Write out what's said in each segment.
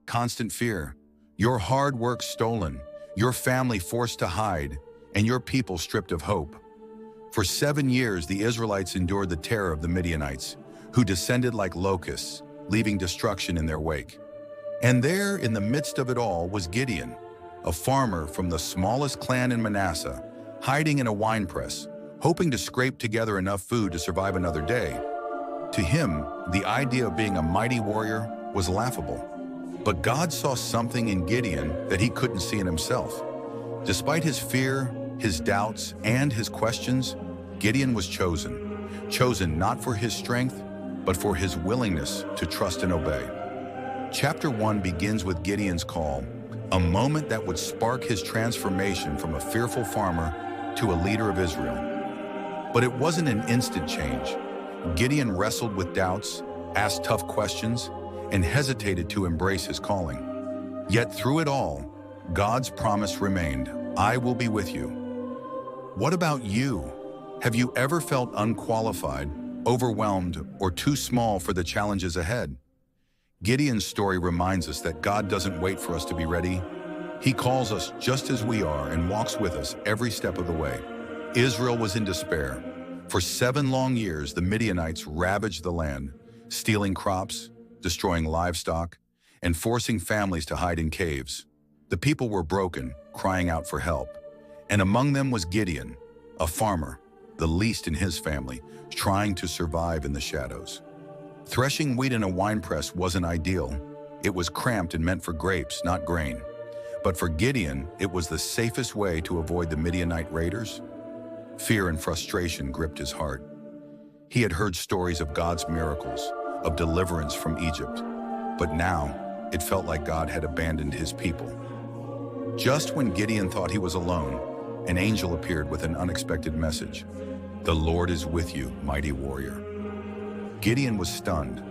constant fear, your hard work stolen, your family forced to hide, and your people stripped of hope. For 7 years, the Israelites endured the terror of the Midianites, who descended like locusts, leaving destruction in their wake. And there, in the midst of it all, was Gideon, a farmer from the smallest clan in Manasseh, hiding in a winepress, hoping to scrape together enough food to survive another day. To him, the idea of being a mighty warrior was laughable. But God saw something in Gideon that he couldn't see in himself. Despite his fear, his doubts, and his questions, Gideon was chosen. Chosen not for his strength, but for his willingness to trust and obey. Chapter 1 begins with Gideon's call, a moment that would spark his transformation from a fearful farmer to a leader of Israel. But it wasn't an instant change. Gideon wrestled with doubts, asked tough questions, and hesitated to embrace his calling. Yet through it all, God's promise remained, "I will be with you." What about you? Have you ever felt unqualified, overwhelmed, or too small for the challenges ahead? Gideon's story reminds us that God doesn't wait for us to be ready. He calls us just as we are and walks with us every step of the way. Israel was in despair. For 7 long years, the Midianites ravaged the land, stealing crops, destroying livestock, and forcing families to hide in caves. The people were broken, crying out for help. And among them was Gideon, a farmer, the least in his family, trying to survive in the shadows. Threshing wheat in a winepress wasn't ideal. It was cramped and meant for grapes, not grain. But for Gideon, it was the safest way to avoid the Midianite raiders. Fear and frustration gripped his heart. He had heard stories of God's miracles, of deliverance from Egypt. But now, it felt like God had abandoned his people. Just when Gideon thought he was alone, an angel appeared with an unexpected message. "The Lord is with you, mighty warrior." Gideon was stunned.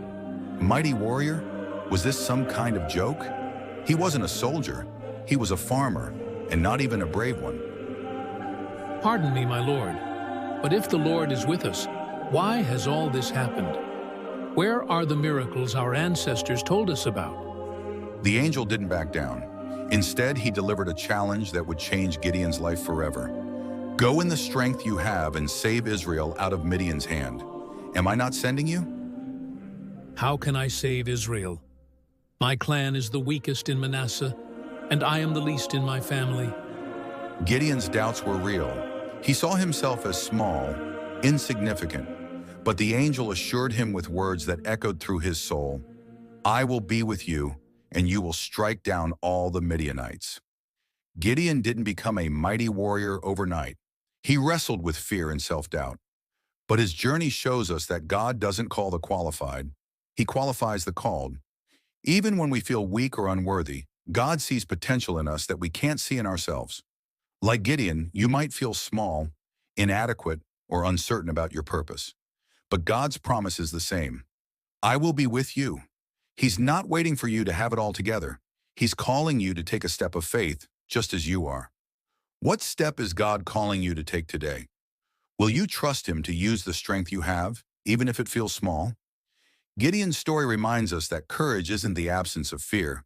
Mighty warrior? Was this some kind of joke? He wasn't a soldier. He was a farmer, and not even a brave one. "Pardon me, my lord, but if the Lord is with us, why has all this happened? Where are the miracles our ancestors told us about?" The angel didn't back down. Instead, he delivered a challenge that would change Gideon's life forever. "Go in the strength you have and save Israel out of Midian's hand. Am I not sending you?" "How can I save Israel? My clan is the weakest in Manasseh, and I am the least in my family." Gideon's doubts were real. He saw himself as small, insignificant, but the angel assured him with words that echoed through his soul, "I will be with you, and you will strike down all the Midianites." Gideon didn't become a mighty warrior overnight. He wrestled with fear and self-doubt. But his journey shows us that God doesn't call the qualified. He qualifies the called. Even when we feel weak or unworthy, God sees potential in us that we can't see in ourselves. Like Gideon, you might feel small, inadequate, or uncertain about your purpose. But God's promise is the same. "I will be with you." He's not waiting for you to have it all together. He's calling you to take a step of faith, just as you are. What step is God calling you to take today? Will you trust him to use the strength you have, even if it feels small? Gideon's story reminds us that courage isn't the absence of fear.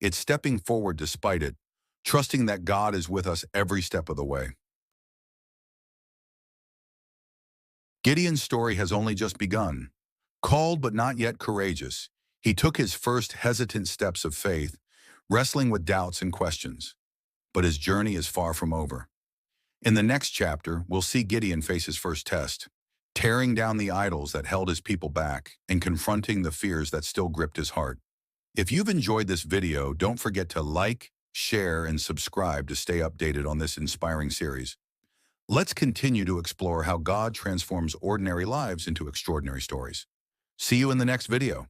It's stepping forward despite it, trusting that God is with us every step of the way. Gideon's story has only just begun. Called but not yet courageous, he took his first hesitant steps of faith, wrestling with doubts and questions. But his journey is far from over. In the next chapter, we'll see Gideon face his first test, tearing down the idols that held his people back and confronting the fears that still gripped his heart. If you've enjoyed this video, don't forget to like, share, and subscribe to stay updated on this inspiring series. Let's continue to explore how God transforms ordinary lives into extraordinary stories. See you in the next video.